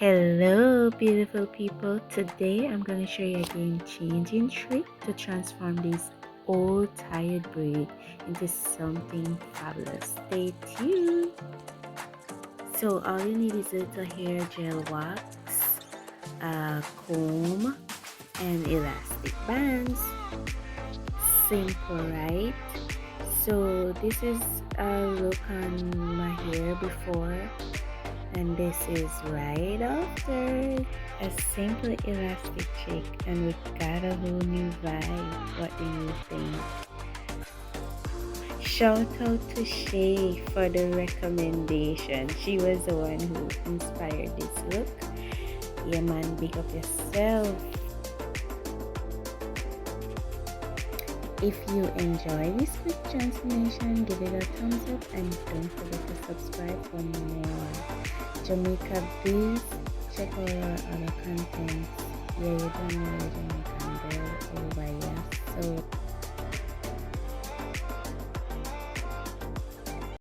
Hello beautiful people, today I'm going to show you a game changing trick to transform this old tired braid into something fabulous. Stay tuned. So all you need is a little hair gel wax, a comb, and elastic bands. Simple, right? So this is a look on my hair before, and this is right after. A simple elastic trick, and we got a whole new vibe. What do you think? Shout out to Shay for the recommendation. She was the one who inspired this look. Yeah man, big up yourself. If you enjoy this quick transformation, give it a thumbs up and don't forget to subscribe for more Jamaica bees. Check out our other content. Yeah, you don't know Jamaican girl over here. So